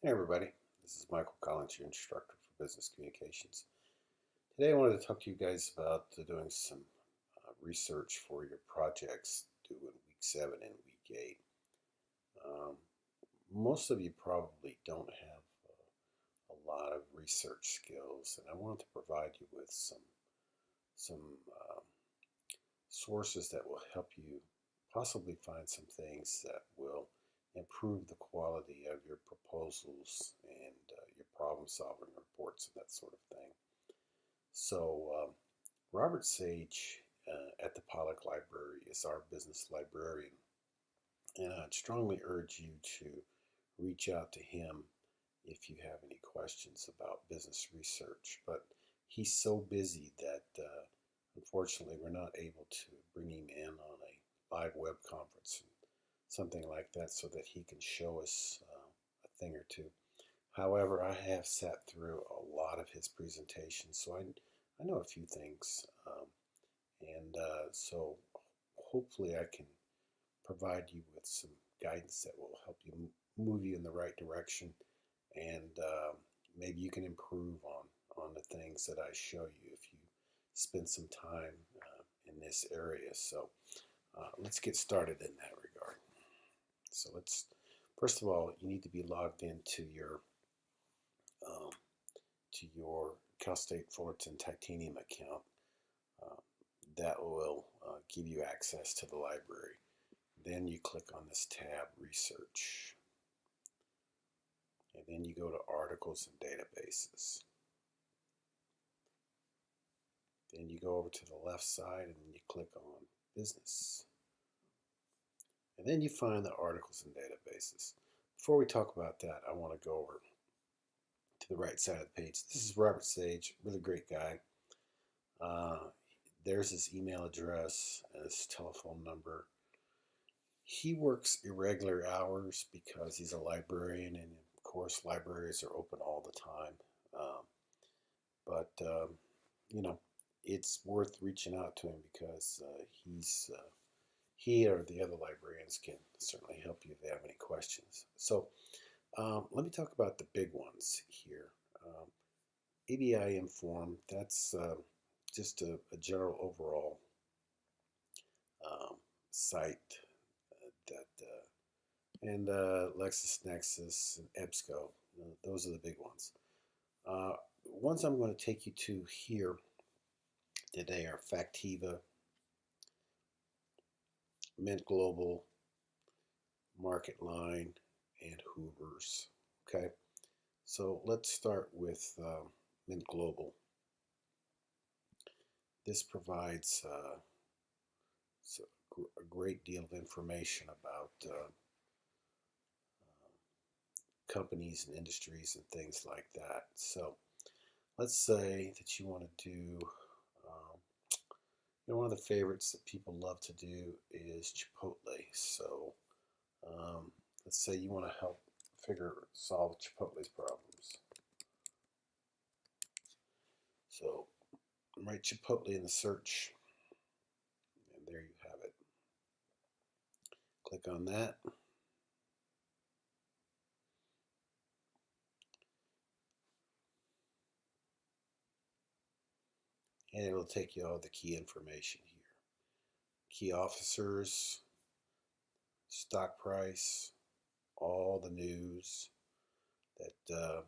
Hey everybody, this is Michael Collins, your instructor for business communications. Today I wanted to talk to you guys about doing some research for your projects due in week 7 and week 8. Um, Most of you probably don't have a lot of research skills, and I wanted to provide you with some sources that will help you possibly find some things that will improve the quality of your proposals and your problem solving reports and that sort of thing. So, Robert Sage at the Pollock Library is our business librarian, and I'd strongly urge you to reach out to him if you have any questions about business research. But he's so busy that unfortunately we're not able to bring him in on a live web conference and something like that so that he can show us a thing or two. However, I have sat through a lot of his presentations, so I know a few things, and so hopefully I can provide you with some guidance that will help you move you in the right direction, and maybe you can improve on the things that I show you if you spend some time in this area. So let's get started in that regard. So let's first of all, you need to be logged into um, your Cal State Fullerton Titanium account. Uh, that will give you access to the library. Then you click on this tab, Research, and then you go to Articles and Databases. Then you go over to the left side and you click on Business. And then you find the Articles and Databases. Before we talk about that, I want to go over to the right side of the page. This is Robert Sage, really great guy. Uh, there's his email address and his telephone number. He works irregular hours because he's a librarian, and of course, libraries are open all the time. Um, but you know, it's worth reaching out to him because he or the other librarians can certainly help you if they have any questions. So let me talk about the big ones here. ABI Inform, that's just a general overall site and LexisNexis and EBSCO. Those are the big ones. Ones I'm going to take you to here today are Factiva, Mint Global, MarketLine, and Hoovers. Okay, so let's start with Mint Global. This provides a great deal of information about companies and industries and things like that. So let's say that you want to do, one of the favorites that people love to do is Chipotle. So let's say you want to help solve Chipotle's problems. So write Chipotle in the search, and there you have it. Click on that. And it will take you all the key information here. Key officers, stock price, all the news that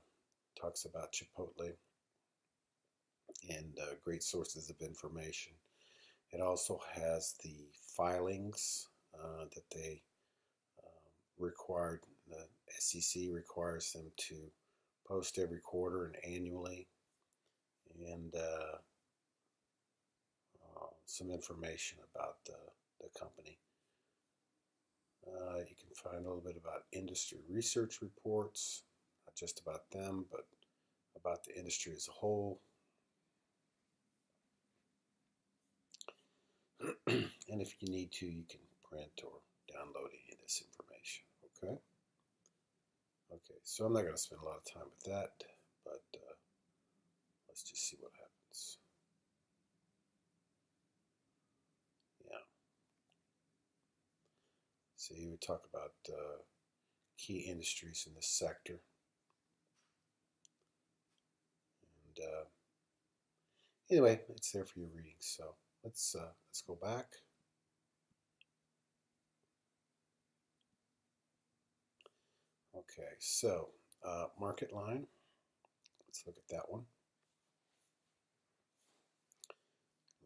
talks about Chipotle, and great sources of information. It also has the filings that they required. The SEC requires them to post every quarter and annually, and some information about the company. You can find a little bit about industry research reports, not just about them, but about the industry as a whole. And if you need to, you can print or download any of this information. Okay? Okay, so I'm not going to spend a lot of time with that, but let's just see what happens. Yeah. So you would talk about key industries in this sector. anyway, it's there for your reading. So let's go back. Okay, so market line. Let's look at that one.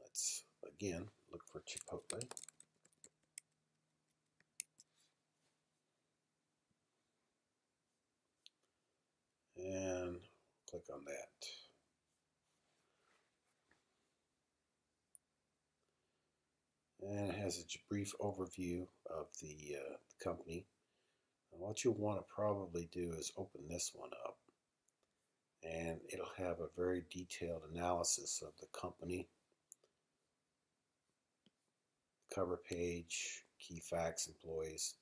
Let's again look for Chipotle. And click on that. And it has a brief overview of the company. And what you'll want to probably do is open this one up. And it'll have a very detailed analysis of the company, cover page, key facts, employees.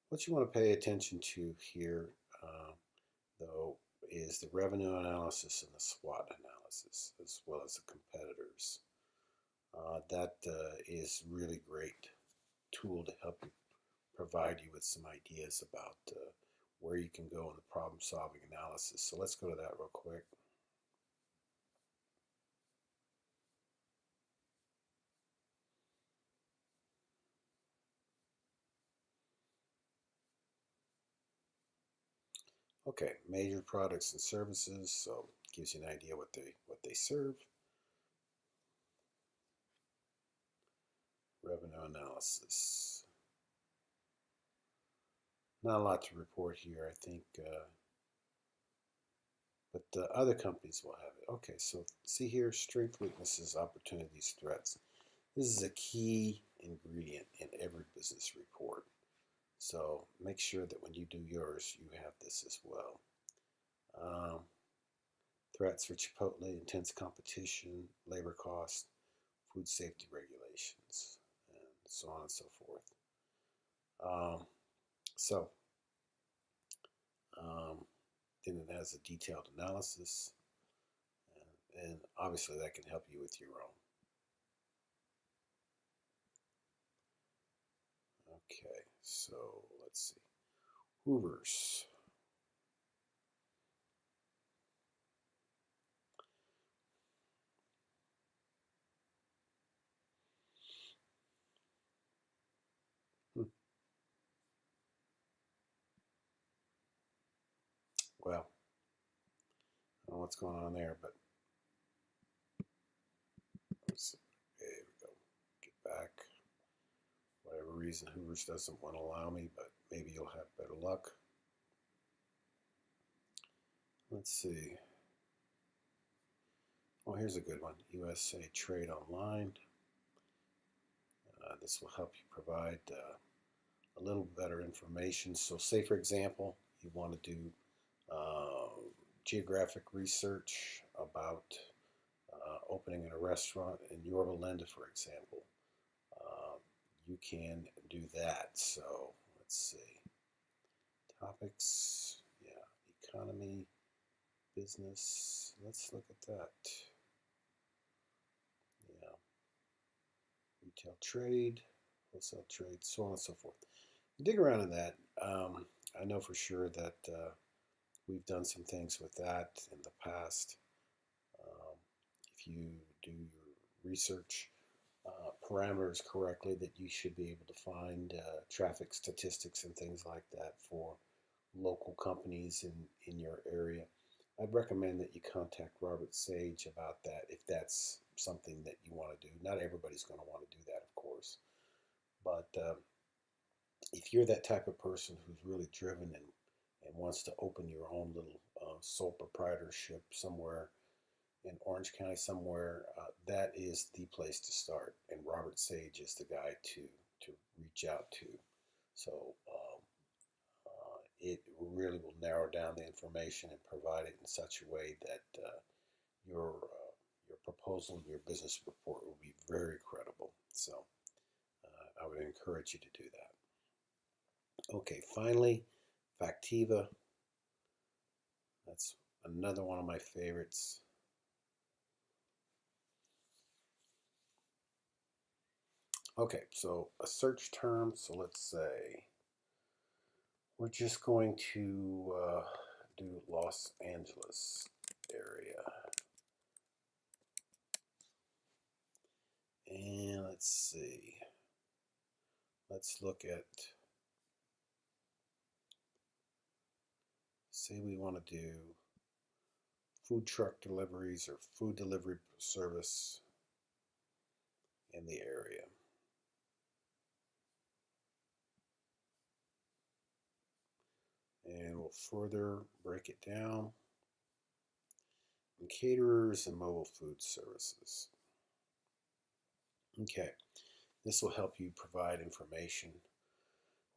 What you want to pay attention to here, though, is the revenue analysis and the SWOT analysis, as well as the competitors. That is really great tool to help you provide you with some ideas about where you can go in the problem-solving analysis. So let's go to that real quick. Okay, major products and services. So it gives you an idea what they serve. Revenue analysis. Not a lot to report here, I think, but the other companies will have it. Okay, so see here, strength, weaknesses, opportunities, threats. This is a key ingredient in every business report. So make sure that when you do yours, you have this as well. Threats for Chipotle, intense competition, labor costs, food safety regulations, and so on and so forth. So then it has a detailed analysis, and obviously that can help you with your own. Okay, so let's see. Hoovers. Well, I don't know what's going on there, but let's see. There we go. Get back. Whatever reason, Hoovers doesn't want to allow me, but maybe you'll have better luck. Let's see. Oh, here's a good one. USA Trade Online. This will help you provide a little better information. So say, for example, you want to do geographic research about opening in a restaurant in Yorba Linda, for example. You can do that. So let's see. Topics, yeah, economy, business. Let's look at that. Yeah, retail trade, wholesale trade, so on and so forth. Dig around in that. I know for sure that we've done some things with that in the past. If you do your research parameters correctly, that you should be able to find traffic statistics and things like that for local companies in your area. I'd recommend that you contact Robert Sage about that if that's something that you want to do. Not everybody's going to want to do that, of course, but if you're that type of person who's really driven and wants to open your own little sole proprietorship somewhere in Orange County somewhere, that is the place to start. And Robert Sage is the guy to reach out to. So it really will narrow down the information and provide it in such a way that your proposal, your business report will be very credible. So I would encourage you to do that. Okay, finally, Factiva. That's another one of my favorites. Okay, so a search term. So let's say we're just going to do Los Angeles area. let's see. Let's look at, say we want to do food truck deliveries or food delivery service in the area. And we'll further break it down in caterers and mobile food services. Okay, this will help you provide information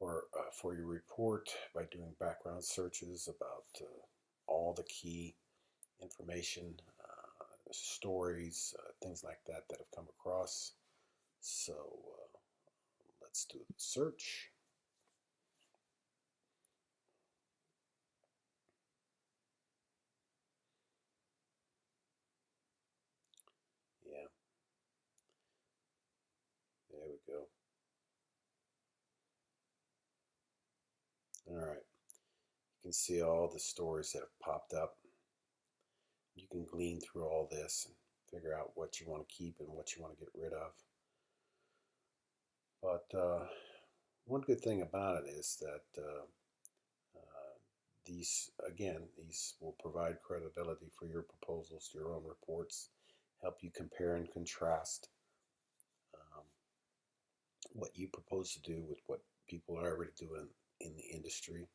or for your report by doing background searches about all the key information, stories, things like that that have come across. So let's do the search. Yeah, there we go. All right, you can see all the stories that have popped up. You can glean through all this and figure out what you want to keep and what you want to get rid of. But one good thing about it is that these will provide credibility for your proposals, your own reports, help you compare and contrast um, what you propose to do with what people are already doing in the industry.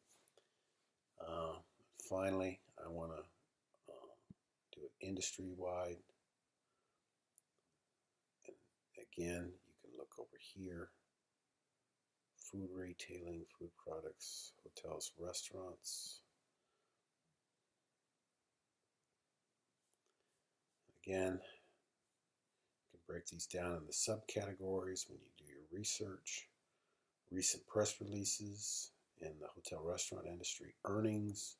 Uh, Finally, I want to do it industry wide. And again, you can look over here: food retailing, food products, hotels, restaurants. Again, you can break these down into subcategories when you do your research. Recent press releases in the hotel restaurant industry, earnings,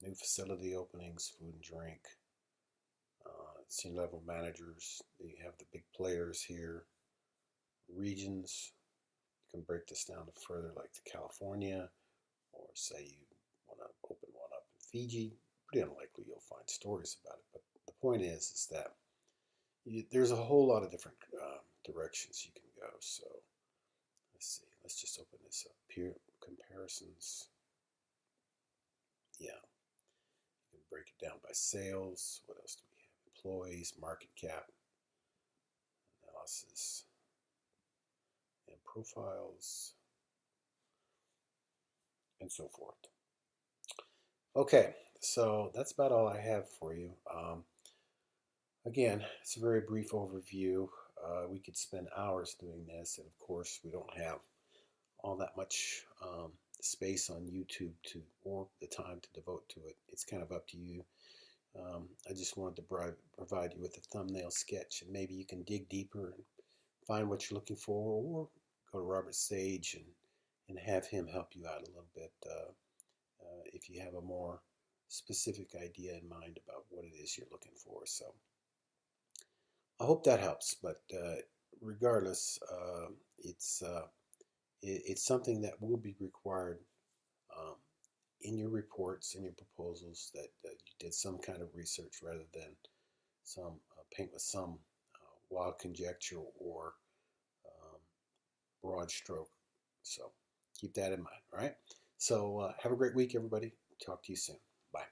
new facility openings, food and drink, senior level managers. You have the big players here. Regions, you can break this down to further, like to California, or say you want to open one up in Fiji. Pretty unlikely you'll find stories about it, but the point is that there's a whole lot of different directions you can go. So let's see. Let's just open this up. Peer comparisons. Yeah, you can break it down by sales. What else do we have? Employees, market cap, analysis, and profiles, and so forth. Okay, so that's about all I have for you. Again, it's a very brief overview. We could spend hours doing this, and of course, we don't have all that much space on YouTube to or the time to devote to it. It's kind of up to you. I just wanted to provide you with a thumbnail sketch, and maybe you can dig deeper and find what you're looking for, or go to Robert Sage and have him help you out a little bit if you have a more specific idea in mind about what it is you're looking for. So I hope that helps. But regardless, it's something that will be required um, in your reports, in your proposals, that you did some kind of research rather than some paint with some wild conjecture or um, broad stroke. So keep that in mind. All right. So have a great week, everybody. Talk to you soon. Bye.